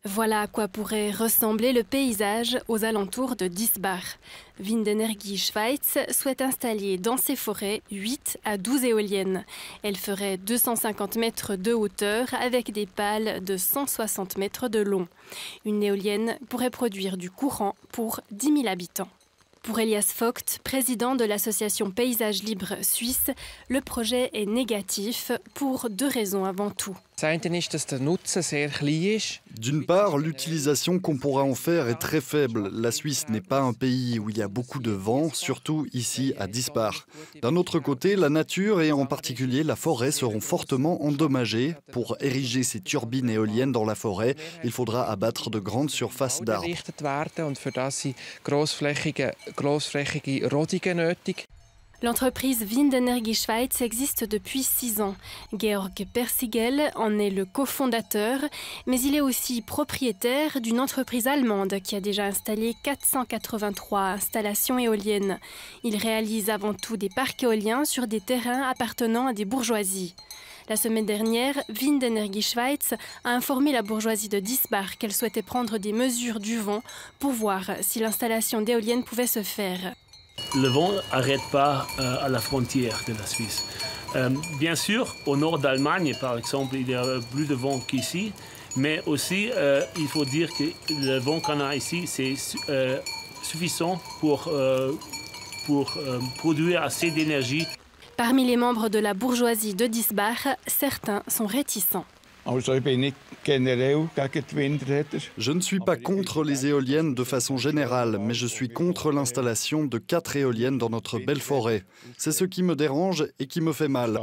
Voilà à quoi pourrait ressembler le paysage aux alentours de Diesbach. Windenergie Schweiz souhaite installer dans ses forêts 8 à 12 éoliennes. Elles feraient 250 mètres de hauteur avec des pales de 160 mètres de long. Une éolienne pourrait produire du courant pour 10 000 habitants. Pour Elias Vogt, président de l'association Paysage Libre Suisse, le projet est négatif pour deux raisons avant tout. D'une part, l'utilisation qu'on pourra en faire est très faible. La Suisse n'est pas un pays où il y a beaucoup de vent, surtout ici à Diesbach. D'un autre côté, la nature et en particulier la forêt seront fortement endommagées. Pour ériger ces turbines éoliennes dans la forêt, il faudra abattre de grandes surfaces d'arbres. L'entreprise Windenergie Schweiz existe depuis 6 ans. Georg Persigel en est le cofondateur, mais il est aussi propriétaire d'une entreprise allemande qui a déjà installé 483 installations éoliennes. Il réalise avant tout des parcs éoliens sur des terrains appartenant à des bourgeoisies. La semaine dernière, Windenergie Schweiz a informé la bourgeoisie de Diesbach qu'elle souhaitait prendre des mesures du vent pour voir si l'installation d'éoliennes pouvait se faire. Le vent n'arrête pas à la frontière de la Suisse. Bien sûr, au nord d'Allemagne, par exemple, il y a plus de vent qu'ici, mais aussi, il faut dire que le vent qu'on a ici, c'est suffisant pour produire assez d'énergie. Parmi les membres de la bourgeoisie de Diesbach, certains sont réticents. Je ne suis pas contre les éoliennes de façon générale, mais je suis contre l'installation de 4 éoliennes dans notre belle forêt. C'est ce qui me dérange et qui me fait mal.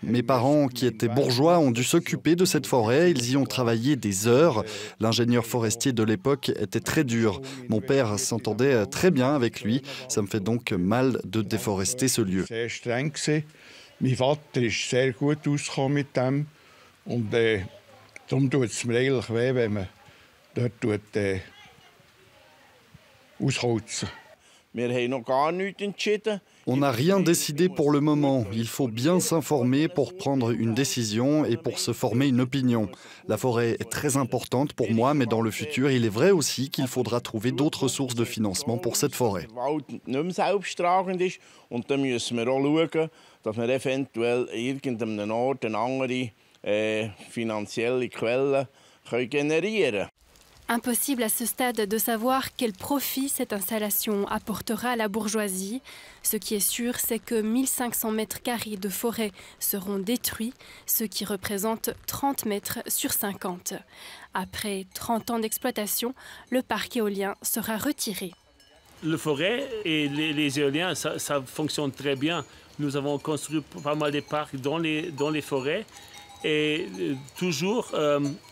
Mes parents, qui étaient bourgeois, ont dû s'occuper de cette forêt. Ils y ont travaillé des heures. L'ingénieur forestier de l'époque était très dur. Mon père s'entendait très bien avec lui. Ça me fait donc mal de déforester ce lieu. Mein Vater ist sehr gut ausgekommen mit dem. Und darum tut es mir eigentlich weh, wenn man dort ausholzen. On n'a rien décidé pour le moment. Il faut bien s'informer pour prendre une décision et pour se former une opinion. La forêt est très importante pour moi, mais dans le futur, il est vrai aussi qu'il faudra trouver d'autres sources de financement pour cette forêt. Impossible à ce stade de savoir quel profit cette installation apportera à la bourgeoisie. Ce qui est sûr, c'est que 1500 mètres carrés de forêt seront détruits, ce qui représente 30 mètres sur 50. Après 30 ans d'exploitation, le parc éolien sera retiré. Le forêt et les éoliens, ça fonctionne très bien. Nous avons construit pas mal de parcs dans les forêts. Et toujours,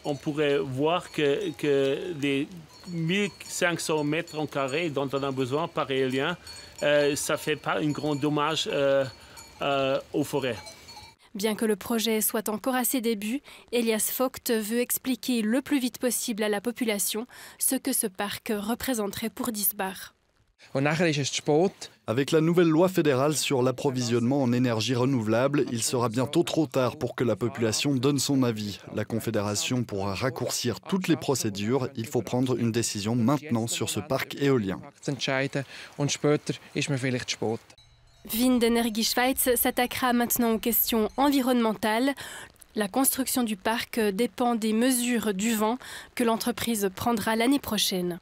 on pourrait voir que les 1500 mètres carrés dont on a besoin par éolien, ça ne fait pas un grand dommage aux forêts. Bien que le projet soit encore à ses débuts, Elias Vogt veut expliquer le plus vite possible à la population ce que ce parc représenterait pour Diesbach. Avec la nouvelle loi fédérale sur l'approvisionnement en énergie renouvelable, il sera bientôt trop tard pour que la population donne son avis. La Confédération pourra raccourcir toutes les procédures. Il faut prendre une décision maintenant sur ce parc éolien. Windenergie Schweiz s'attaquera maintenant aux questions environnementales. La construction du parc dépend des mesures du vent que l'entreprise prendra l'année prochaine.